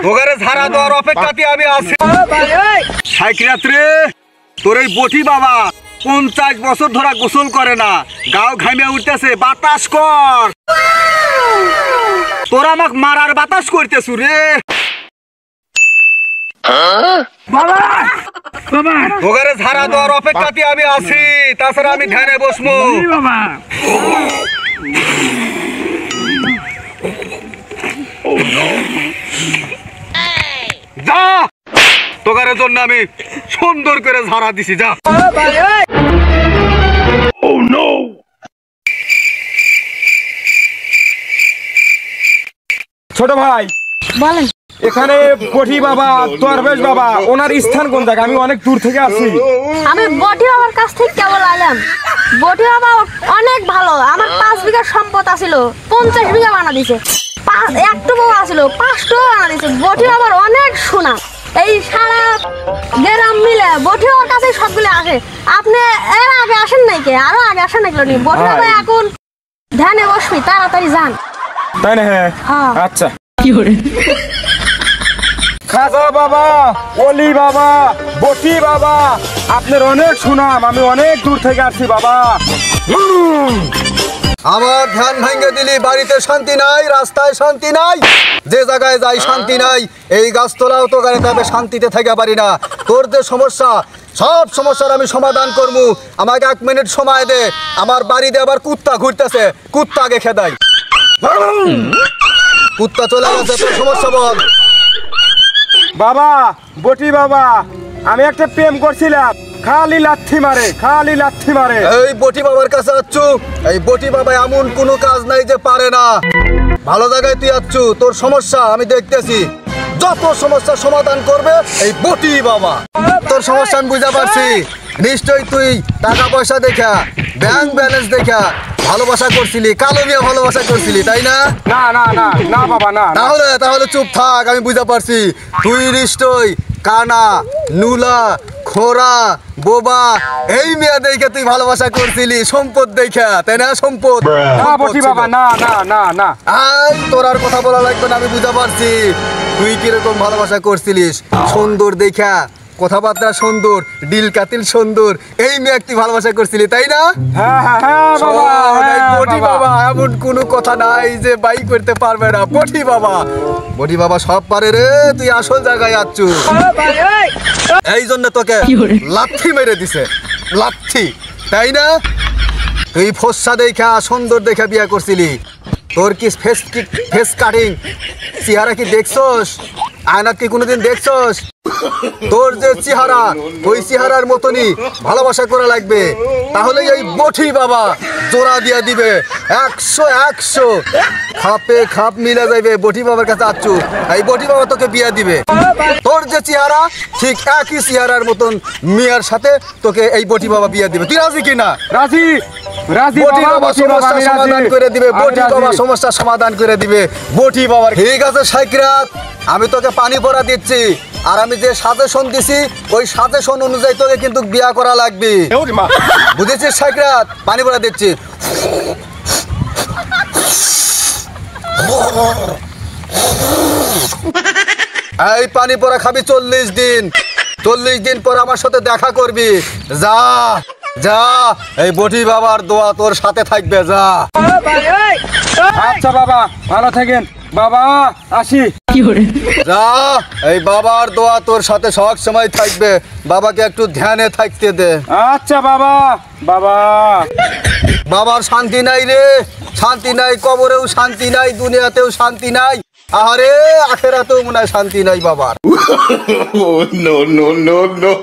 তোগারে ঝাড়া দেওয়ার অপেক্ষাতে আমি আছি। সাইকিয়াত রে, তোর এই বটি বাবা 50 বছর ধরা গোসল করে না, গাও ঘামে উঠতেছে, বাতাস কর। তোরা আমাকে মারার বাতাস করতেছু রে। তোগারে ঝাড়া দেওয়ার অপেক্ষাতে আমি আছি, তাছাড়া আমি ধ্যানে বসবো। যা, তোগারের জন্য আমি সুন্দর করে ঝাড়া দিছি, যা। ছোট ভাই বলেন। এখানে বটি বাবা, দরবেশ বাবা, ওনার স্থান কোন জায়গা? আমি অনেক দূর থেকে আসছি। আমি বটি বাবার কাছ থেকে কেবল আইলাম। বটি বাবা অনেক ভালো। আমার 5 বিঘা সম্পদ আছিল, 50 বিঘা বানা দিছে। একটু বউ আছিল, 5টো বানা দিছে। বটি বাবার অনেক সুনাম। এই সারা গ্রাম মিলে বটি বাবার কাছে সবগুলো আসে। আপনি এর আগে আসেন নাই কে? আরো আগে আসেন নাকি? বটি বাবা এখন ধ্যানে বসবি, তাড়াতাড়ি যান। তাই না? হ্যাঁ, আচ্ছা। খাজা বাবা, অলি বাবা, বটি বাবা, আপনার অনেক সুনাম। আমি অনেক দূর থেকে আসছি বাবা। আমার ধ্যান ভেঙে দিলি, বাড়িতে শান্তি নাই, রাস্তায় শান্তি নাই, যে জায়গায় যাই শান্তি নাই। এই গাছতলাও তো গাড়ি তবে শান্তিতে থাকা পারি না। তোর যে সমস্যা, সব সমস্যার আমি সমাধান করবো। আমাকে 1 মিনিট সময় দে। আমার বাড়িতে আবার কুত্তা ঘুরতেছে, কুত্তা আগে খেদাই। কুত্তা চলে গেছে, তোর সমস্যা বল। বাবা, বটি বাবা, আমি একটা প্রেম করছিলাম, খালি লাথি মারে, খালি লাথি মারে। এই বটি বাবার কাছে আচ্ছু, এই বটি বাবা এমন কোনো কাজ নাই যে পারে না। ভালো জায়গায় তুই আচ্ছু, তোর সমস্যা আমি দেখতেছি। যত সমস্যার সমাধান করবে এই বটি বাবা। তোর সমস্যা আমি বুঝতে পারছি। নিশ্চয়ই তুই টাকা পয়সা দেখা, ব্যাংক ব্যালেন্স দেখা ভালোবাসা করছিলি, কালো মিয়া ভালোবাসা করছিলি, তাই না? না না না না বাবা, না। তাহলে চুপ থাক, আমি বুঝতে পারছি। তুই নিশ্চয়ই কানা, নুলা, খোরা, বোবা এই মেয়ে দেখে তুই ভালোবাসা করছিলি, সম্পদ দেখা, তাই না? সম্পদ। না বটি বাবা, না না না না। তোর আর কথা বলা লাগবে না, আমি বুঝতে পারছি তুই কিরকম ভালোবাসা করছিলিস। সুন্দর দেখা, কথাবার্তা সুন্দর, ডিল কাতিল সুন্দর, এই মেয়ে তুই ভালোবাসা করছিলি, তাই না? বটি বাবা এমন কোনো কথা নাই যে বাই করতে পারবে না। বটি বাবা, বটি বাবা সব পারে রে। তুই আসল জায়গায় আচ্ছু, এই জন্য তোকে লাথি মেরে দিছে, লাথি, তাই না? তুই ফর্সা দেখা, সুন্দর দেখা বিয়ে করছিলি। তোর কি ফেস কাটিং, চেহারা কি দেখছস? আয়নাত কি কোনোদিন দেখছস? তোর যে চেহারা, ওই চেহারার মতনই ভালোবাসা করা লাগবে। তাহলে এই বটি বাবা জোড়া দিয়া দিবে 100 খাপে খাপ মিলে যাইবে। বটি বাবার কাছে আচ্ছু, এই বটি বাবা তোকে বিয়া দিবে। তোর যে চেহারা, ঠিক একই চেহারার মতন মেয়ের সাথে তোকে এই বটি বাবা বিয়া দিবে। তুই রাজি কিনা? রাজি, রাজি। বটি বাবা সমস্যা সমাধান করে দিবে, বটি বাবা সমস্যা সমাধান করে দিবে, বটি বাবা। ঠিক আছে সাইকিয়াত, আমি তোকে পানি পড়া দিচ্ছি। আর আমি যে সাজেশন দিছি, ওই সাজেশন অনুযায়ী তোকে কিন্তু বিয়া করা লাগবে, বুঝেছিস সাইকিয়াত? পানি পড়া দিচ্ছি। এই পানি পড়া খাবি 40 দিন। 40 দিন পর আমার সাথে দেখা করবি। যা যা, এই বটি বাবার দোয়া তোর সাথে থাকবে, যা। আচ্ছা বাবা, ভালো থাকেন বাবা, আসি। যা, এই বাবার দোয়া তোর সাথে সব সময় থাকবে। বাবাকে একটু ধ্যানে থাকতে দে। আচ্ছা বাবা। বাবা, বাবার শান্তি নাই রে, শান্তি নাই, কবরেও শান্তি নাই, দুনিয়াতেও শান্তি নাই, আরে আখেরাতেও মনে হয় শান্তি নাই বাবার। No, no, no, no.